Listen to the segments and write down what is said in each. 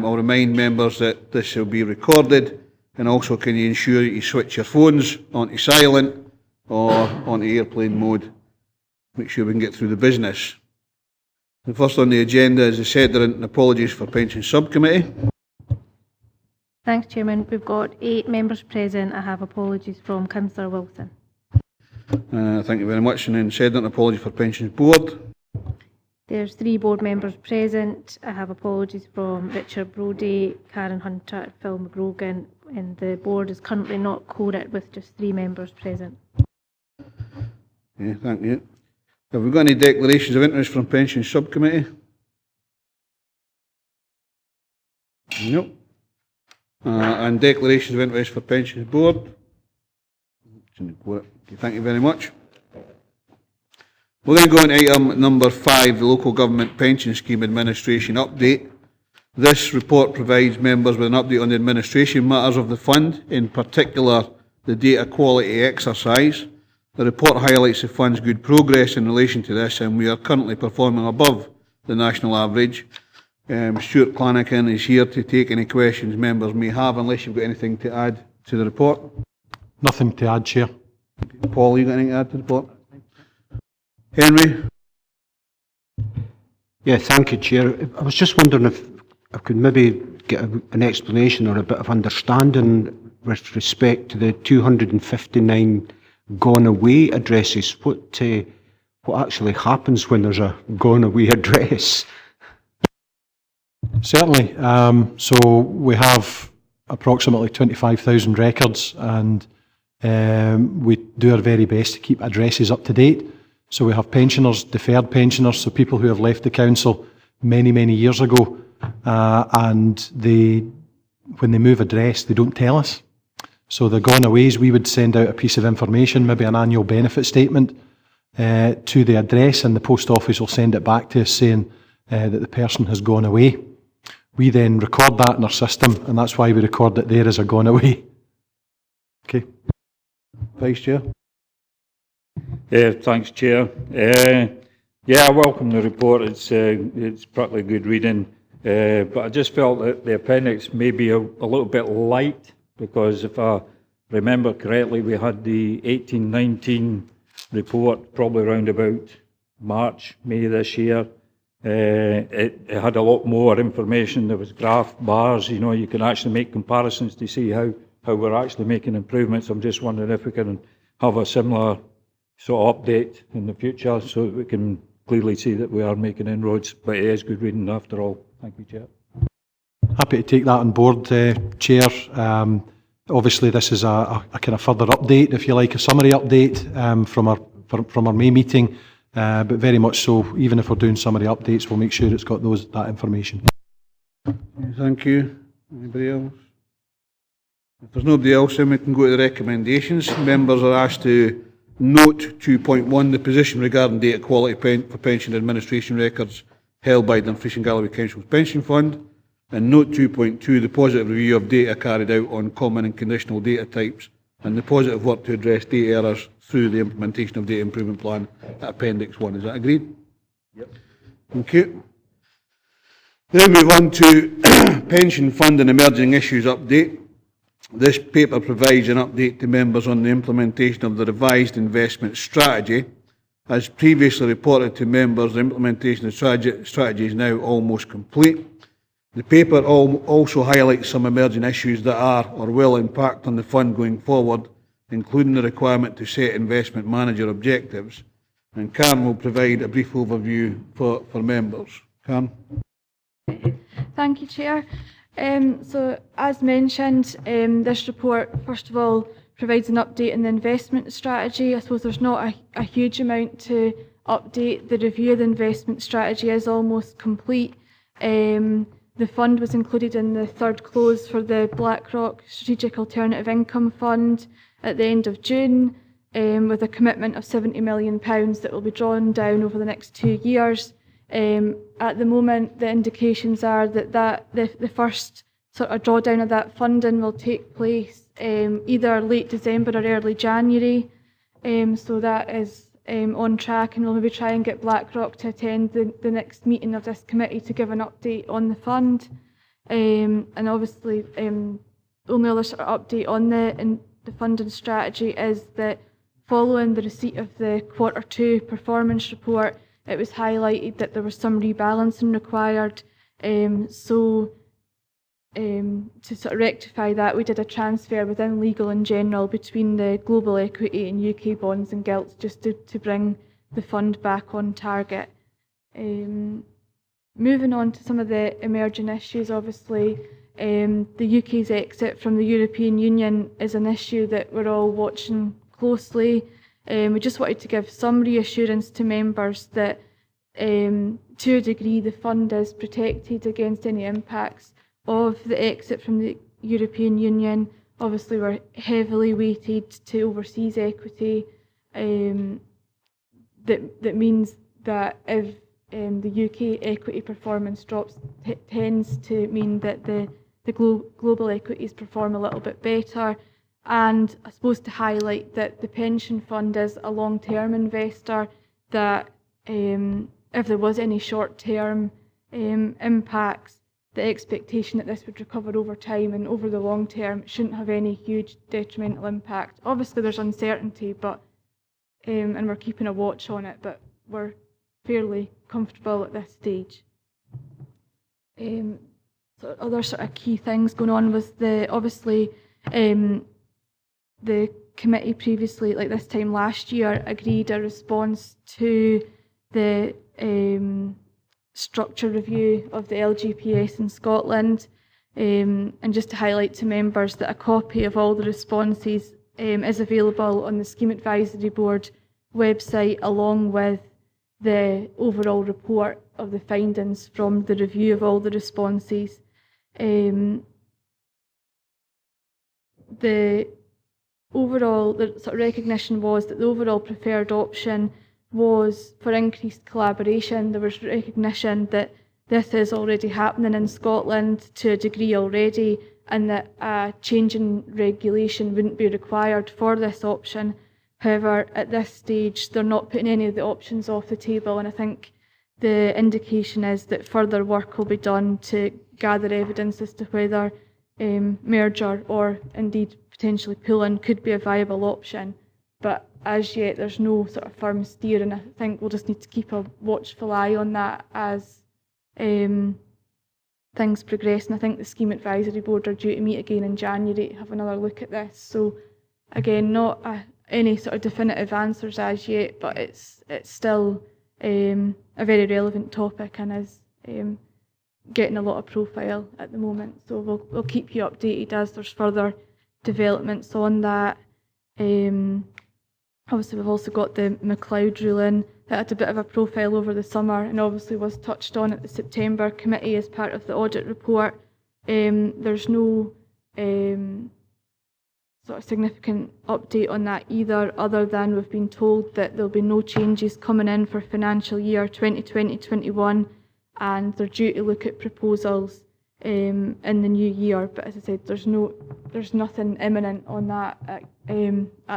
I'll remind members that this will be recorded, and also can you ensure that you switch your phones onto silent or onto airplane mode. Make sure we can get through the business. The first on the agenda is the SEDERUNT and Apologies for Pensions Subcommittee. Thanks, Chairman. We've got 8 members present. I have apologies from Councillor Wilson. Thank you very much. And then SEDERUNT and Apologies for Pensions Board. There's 3 board members present. I have apologies from Richard Brodie, Karen Hunter, Phil McGrogan, and the board is currently not quorate with just 3 members present. Yeah, thank you. Have we got any declarations of interest from Pensions Subcommittee? No. And declarations of interest for Pensions Board? Okay, thank you very much. We're going to go on to item number 5, the Local Government Pension Scheme Administration Update. This report provides members with an update on the administration matters of the fund, in particular the data quality exercise. The report highlights the fund's good progress in relation to this, and we are currently performing above the national average. Stuart Clanahan is here to take any questions members may have, unless you've got anything to add to the report. Nothing to add, Chair. Paul, you got anything to add to the report? Henry? Yeah, thank you, Chair. I was just wondering if I could maybe get an explanation or a bit of understanding with respect to the 259 gone away addresses. What actually happens when there's a gone away address? Certainly. So we have approximately 25,000 records, and we do our very best to keep addresses up to date. So we have pensioners, deferred pensioners, so people who have left the council many, many years ago, and when they move address, they don't tell us. So the gone aways, we would send out a piece of information, maybe an annual benefit statement, to the address, and the post office will send it back to us saying that the person has gone away. We then record that in our system, and that's why we record it there as a gone away. Okay. Vice Chair. Thanks, Chair. Yeah, I welcome the report. It's particularly good reading, but I just felt that the appendix may be a little bit light, because if I remember correctly, we had the 18-19 report probably around about March, May this year. It had a lot more information. There was graph bars, you can actually make comparisons to see how we're actually making improvements. I'm just wondering if we can have a similar sort of update in the future so that we can clearly see that we are making inroads, but it is good reading after all. Thank you, Chair. Happy to take that on board, Chair. Obviously, this is a kind of further update, if you like, a summary update from our May meeting, but very much so, even if we're doing summary updates, we'll make sure it's got that information. Thank you. Anybody else? If there's nobody else, then we can go to the recommendations. Members are asked to note 2.1, the position regarding data quality for pension administration records held by the Dumfries and Galloway Council's Pension Fund, and note 2.2, the positive review of data carried out on common and conditional data types, and the positive work to address data errors through the implementation of Data Improvement Plan at Appendix 1. Is that agreed? Yep. Thank you. Then we move on to Pension Fund and Emerging Issues Update. This paper provides an update to members on the implementation of the revised investment strategy. As previously reported to members, the implementation of the strategy is now almost complete. The paper also highlights some emerging issues that are or will impact on the fund going forward, including the requirement to set investment manager objectives. And Karen will provide a brief overview for members. Karen. Thank you, Chair. So, as mentioned, this report, first of all, provides an update on the investment strategy. I suppose there's not a huge amount to update. The review of the investment strategy is almost complete. The fund was included in the third close for the BlackRock Strategic Alternative Income Fund at the end of June, with a commitment of £70 million that will be drawn down over the next 2 years. At the moment, the indications are that the first sort of drawdown of that funding will take place either late December or early January. So that is on track, and we'll maybe try and get BlackRock to attend the next meeting of this committee to give an update on the fund. And obviously, the only other sort of update on the funding strategy is that following the receipt of the Q2 performance report, it was highlighted that there was some rebalancing required. To sort of rectify that, we did a transfer within legal in general between the global equity and UK bonds and gilts, just to bring the fund back on target. Moving on to some of the emerging issues, obviously, the UK's exit from the European Union is an issue that we're all watching closely. We just wanted to give some reassurance to members that, to a degree, the fund is protected against any impacts of the exit from the European Union. Obviously, we're heavily weighted to overseas equity. That means that if the UK equity performance drops, it tends to mean that the global equities perform a little bit better. And I suppose to highlight that the pension fund is a long-term investor, that if there was any short-term impacts, the expectation that this would recover over time and over the long term shouldn't have any huge detrimental impact. Obviously there's uncertainty, but and we're keeping a watch on it, but we're fairly comfortable at this stage. So other sort of key things going on was obviously the committee previously, like this time last year, agreed a response to the structure review of the LGPS in Scotland, and just to highlight to members that a copy of all the responses is available on the Scheme Advisory Board website, along with the overall report of the findings from the review of all the responses. The sort of recognition was that the overall preferred option was for increased collaboration. There was recognition that this is already happening in Scotland to a degree already, and that a change in regulation wouldn't be required for this option. However, at this stage, they're not putting any of the options off the table, and I think the indication is that further work will be done to gather evidence as to whether merger or indeed potentially pooling could be a viable option. But as yet, there's no sort of firm steer, and I think we'll just need to keep a watchful eye on that as things progress. And I think the Scheme Advisory Board are due to meet again in January to have another look at this. So again, not any sort of definitive answers as yet, but it's still a very relevant topic and is getting a lot of profile at the moment. So we'll keep you updated as there's further developments on that. Obviously, we've also got the McLeod ruling that had a bit of a profile over the summer and obviously was touched on at the September committee as part of the audit report. There's no sort of significant update on that either, other than we've been told that there'll be no changes coming in for financial year 2020-21, and they're due to look at proposals in the new year. But as I said, there's nothing imminent on that at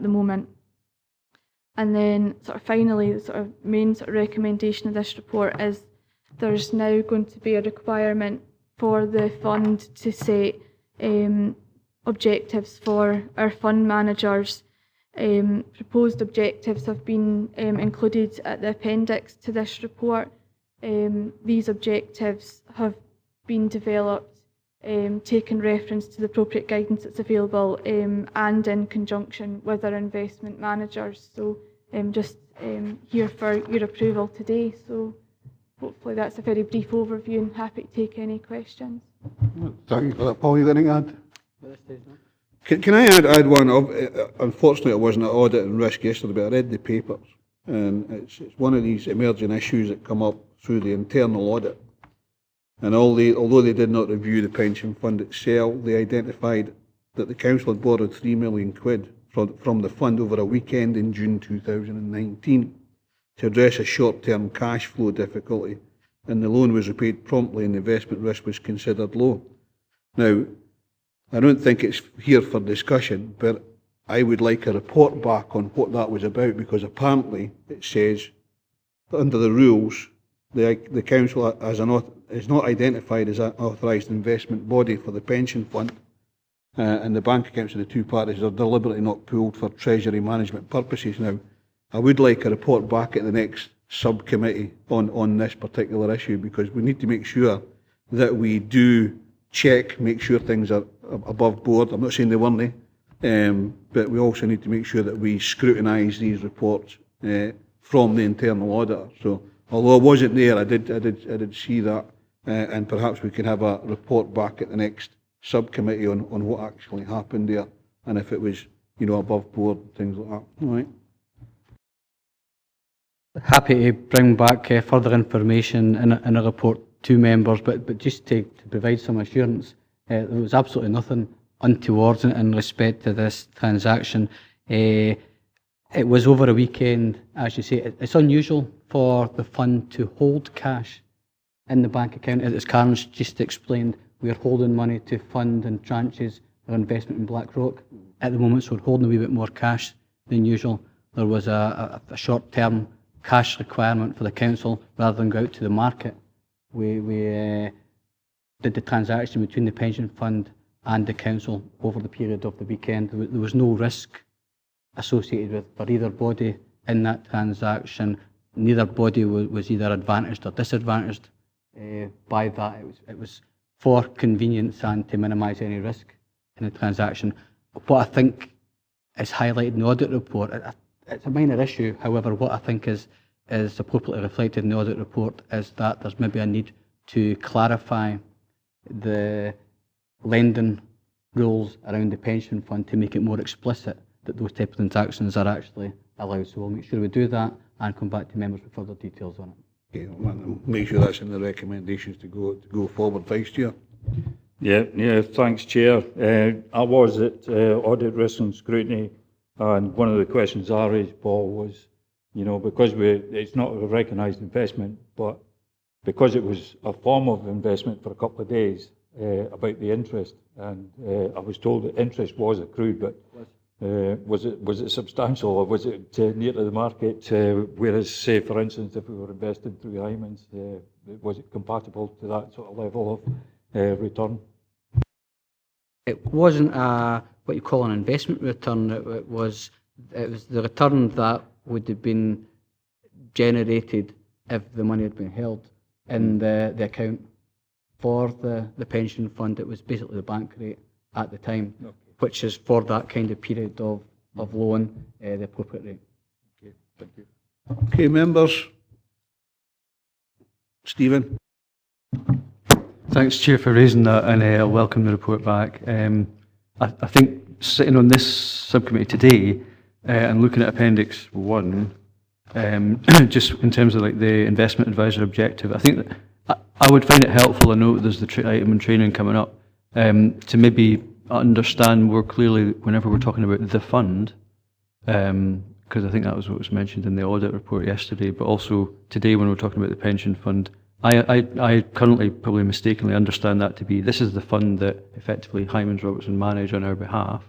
the moment. And then sort of finally, the sort of main sort of recommendation of this report is there's now going to be a requirement for the fund to set objectives for our fund managers. Proposed objectives have been included at the appendix to this report. These objectives have been developed, taking reference to the appropriate guidance that's available, and in conjunction with our investment managers. So just here for your approval today. So hopefully that's a very brief overview, and happy to take any questions. Thank you for that, Paul. You got anything to add? Can I add one? Unfortunately, I wasn't at audit and risk yesterday, but I read the papers, and it's one of these emerging issues that come up through the internal audit. And although they did not review the pension fund itself, they identified that the council had borrowed £3 million from the fund over a weekend in June 2019 to address a short-term cash flow difficulty, and the loan was repaid promptly and the investment risk was considered low. Now, I don't think it's here for discussion, but I would like a report back on what that was about, because apparently it says that under the rules, the council is not identified as an authorised investment body for the pension fund, and the bank accounts of the two parties are deliberately not pooled for treasury management purposes. Now, I would like a report back at the next subcommittee on this particular issue, because we need to make sure that we do check, make sure things are above board. I'm not saying they weren't, but we also need to make sure that we scrutinise these reports from the internal auditor. So, although I wasn't there, I did see that, and perhaps we can have a report back at the next subcommittee on what actually happened there, and if it was, above board, things like that. All right. Happy to bring back further information in a report to members, but just to provide some assurance, there was absolutely nothing untoward in respect to this transaction. It was over a weekend, as you say. It's unusual for the fund to hold cash in the bank account. As Karen's just explained, we're holding money to fund in tranches our investment in BlackRock at the moment, so we're holding a wee bit more cash than usual. There was a short-term cash requirement for the council rather than go out to the market. We did the transaction between the pension fund and the council over the period of the weekend. There was no risk associated with for either body in that transaction. Neither body was either advantaged or disadvantaged by that. It was for convenience and to minimise any risk in the transaction. What I think is highlighted in the audit report, it's a minor issue. However, what I think is appropriately reflected in the audit report is that there's maybe a need to clarify the lending rules around the pension fund to make it more explicit that those type of transactions are actually allowed. So we'll make sure we do that and come back to members with further details on it. Okay, we'll make sure that's in the recommendations to go forward. Vice Chair. Yeah, thanks, Chair. I was at Audit, Risk and Scrutiny, and one of the questions I raised, Paul, was, because it's not a recognised investment, but because it was a form of investment for a couple of days, about the interest, and I was told that interest was accrued, but was it substantial, or was it near to the market? Whereas, say, for instance, if we were investing through Hymans, was it compatible to that sort of level of return? It wasn't what you call an investment return. It was the return that would have been generated if the money had been held in the account for the pension fund. It was basically the bank rate at the time, okay, which is for that kind of period of loan, the appropriate rate. Okay, thank you. Okay, members. Stephen. Thanks, Chair, for raising that, and I welcome the report back. I think sitting on this subcommittee today and looking at Appendix 1, just in terms of like the investment advisor objective, I think that I would find it helpful. I know there's the item on training coming up, to maybe understand more clearly whenever we're talking about the fund, because I think that was what was mentioned in the audit report yesterday, but also today when we're talking about the pension fund. I currently probably mistakenly understand that to be this is the fund that effectively Hymans Robertson manage on our behalf,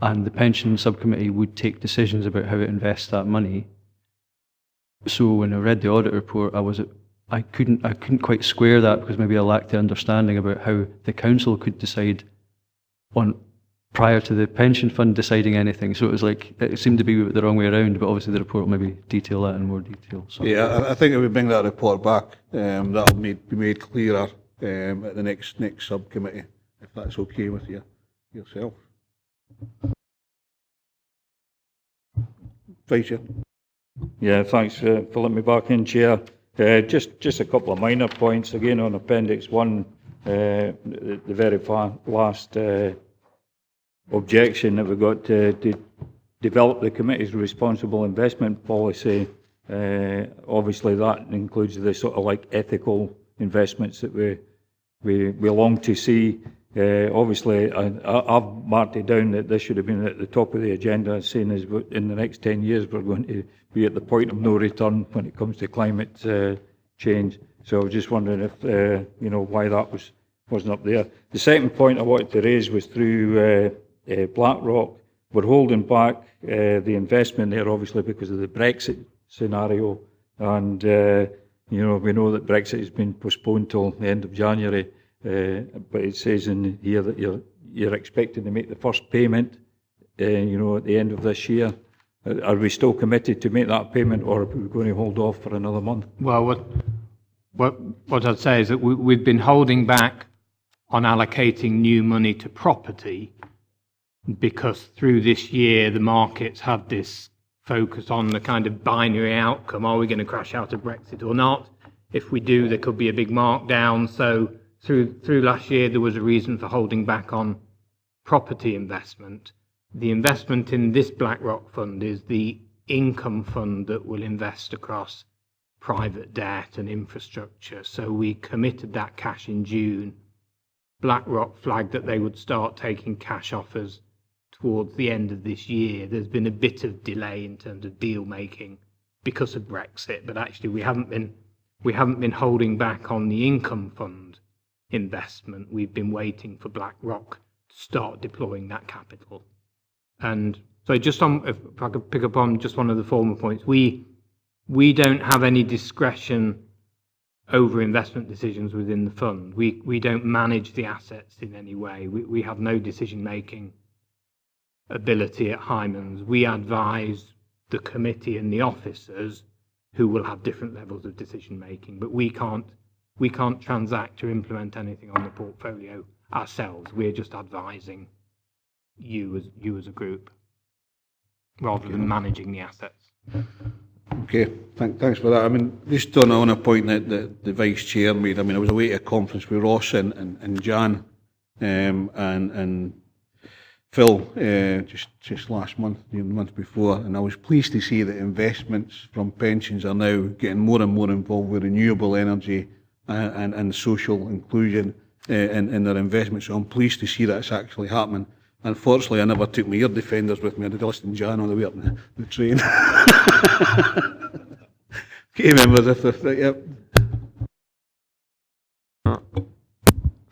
and the pension subcommittee would take decisions about how it invests that money. So when I read the audit report, I couldn't quite square that, because maybe I lacked the understanding about how the council could decide on prior to the pension fund deciding anything. So it was like, it seemed to be the wrong way around, but obviously the report will maybe detail that in more detail. So. Yeah, I think if we bring that report back, that'll be made clearer at the next subcommittee, if that's okay with yourself. Vice Chair. Yeah, thanks for letting me back in, Chair. Just a couple of minor points again on Appendix 1, the very last objection that we got to develop the committee's responsible investment policy. Obviously, that includes the sort of like ethical investments that we long to see. Obviously, I've marked it down that this should have been at the top of the agenda, seeing as in the next 10 years we're going to be at the point of no return when it comes to climate change. So I was just wondering if why that wasn't up there. The second point I wanted to raise was through BlackRock. We're holding back the investment there, obviously, because of the Brexit scenario, and You know, we know that Brexit has been postponed till the end of January, but it says in here that you're expecting to make the first payment, you know, at the end of this year. Are we still committed to make that payment, or are we going to hold off for another month? Well, what I'd say is that we've been holding back on allocating new money to property because through this year the markets had this focus on the kind of binary outcome. Are we going to crash out of Brexit or not? If we do, there could be a big markdown. So through last year there was a reason for holding back on property investment. The investment in this BlackRock fund is the income fund that will invest across private debt and infrastructure. So we committed that cash in June. BlackRock flagged that they would start taking cash offers towards the end of this year. There's been a bit of delay in terms of deal making because of Brexit, but actually we haven't been holding back on the income fund investment. We've been waiting for BlackRock to start deploying that capital. And so just on, if I could pick up on just one of the former points, we don't have any discretion over investment decisions within the fund. We don't manage the assets in any way. We have no decision-making ability at Hymans. We advise the committee and the officers who will have different levels of decision-making, but we can't transact or implement anything on the portfolio ourselves. We're just advising you as a group rather than managing the assets. Okay, thanks for that. I mean, just on a point that the Vice Chair made, I mean, I was away at a conference with Ross and Jan and Phil just last month, the month before, and I was pleased to see that investments from pensions are now getting more and more involved with renewable energy and social inclusion in their investments. So I'm pleased to see that's actually happening. Unfortunately, I never took my ear defenders with me. I did listen to Jan on the way up the train. Okay, members, yep.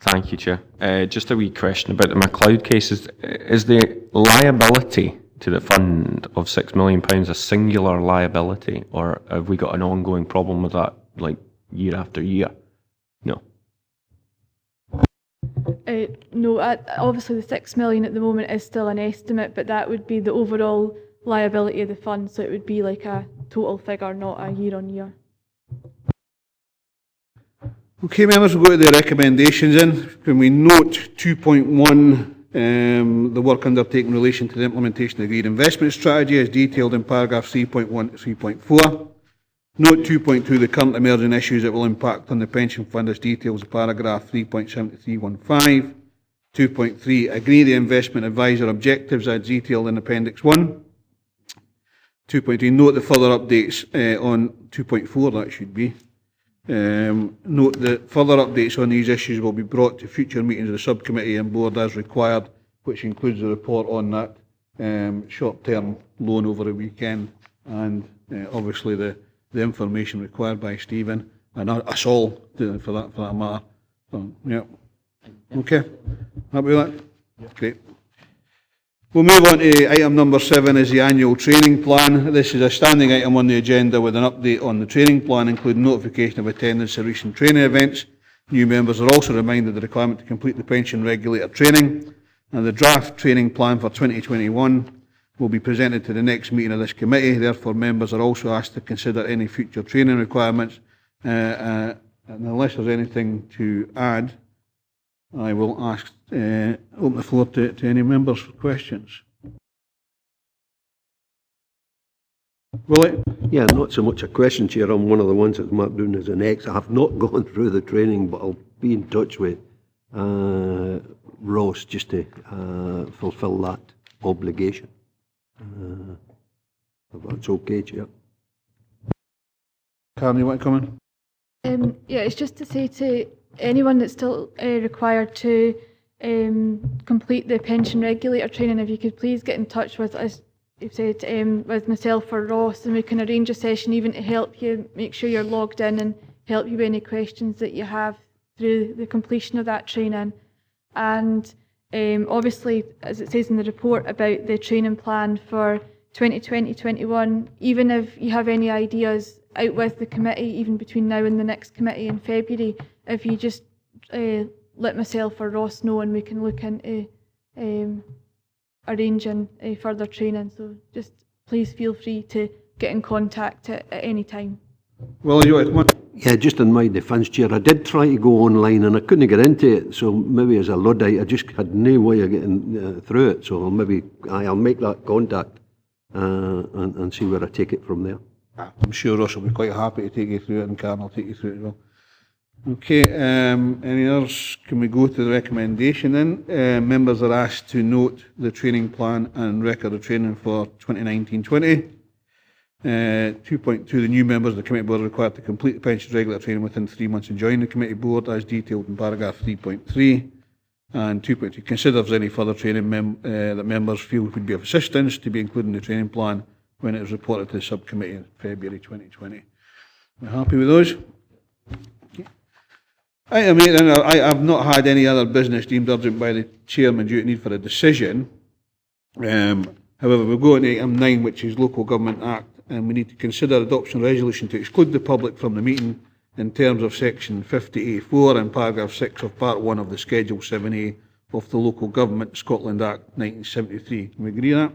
Thank you, Chair. Just a wee question about the MacLeod case. Is the liability to the fund of £6 million a singular liability, or have we got an ongoing problem with that, like year after year? No. No, obviously the 6 million at the moment is still an estimate, but that would be the overall liability of the fund, so it would be like a total figure, not a year on year. Okay, members, we'll go to the recommendations in. When we note 2.1, the work undertaken in relation to the implementation of the agreed investment strategy as detailed in paragraph 3.1 to 3.4. Note 2.2, the current emerging issues that will impact on the pension fund as detailed in paragraph 3.7 to 3.15. 2.3, agree the investment advisor objectives as detailed in appendix 1. 2.3, note the further updates on 2.4, that should be. Note that further updates on these issues will be brought to future meetings of the subcommittee and board as required, which includes a report on that short-term loan over the weekend and obviously the information required by Stephen and us all for that matter. So, yeah. Okay. Happy with that? Yeah. Great. We'll move on to item number 7 is the annual training plan. This is a standing item on the agenda with an update on the training plan, including notification of attendance at recent training events. New members are also reminded of the requirement to complete the pension regulator training, and the draft training plan for 2021 will be presented to the next meeting of this committee. Therefore, members are also asked to consider any future training requirements. And unless there's anything to add, I will ask, open the floor to any members for questions. Willie? Yeah, not so much a question, Chair. I'm one of the ones that's marked down as an X. I have not gone through the training, but I'll be in touch with Ross just to fulfil that obligation. If that's okay, Chair. Karen, you want to come in? Yeah, it's just to say to anyone that's still required to complete the pension regulator training, if you could please get in touch with us, you've said, with myself or Ross, and we can arrange a session even to help you make sure you're logged in and help you with any questions that you have through the completion of that training. And obviously, as it says in the report about the training plan for 2020-21, even if you have any ideas out with the committee, even between now and the next committee in February, if you just let myself or Ross know, and we can look into arranging further training. So just please feel free to get in contact at any time. Well, you want Yeah, just in my defence, Chair, I did try to go online and I couldn't get into it, so maybe as a Luddite, I just had no way of getting through it, so I'll make that contact and see where I take it from there. I'm sure Ross will be quite happy to take you through it, and Karen will take you through it as well. Okay, any others? Can we go to the recommendation then? Members are asked to note the training plan and record of training for 2019-20. 2.2, the new members of the committee board are required to complete the pensions regular training within 3 months of joining the committee board, as detailed in paragraph 3.3. And 2.2, consider if there's any further training that members feel would be of assistance to be included in the training plan when it is reported to the subcommittee in February 2020. We're happy with those? Okay. I've not had any other business deemed urgent by the chairman due to need for a decision. However, we'll go on to item 9, which is Local Government Act, and we need to consider adoption of resolution to exclude the public from the meeting in terms of section 50A4 and paragraph 6 of part 1 of the Schedule 7A of the Local Government Scotland Act 1973. Can we agree on that?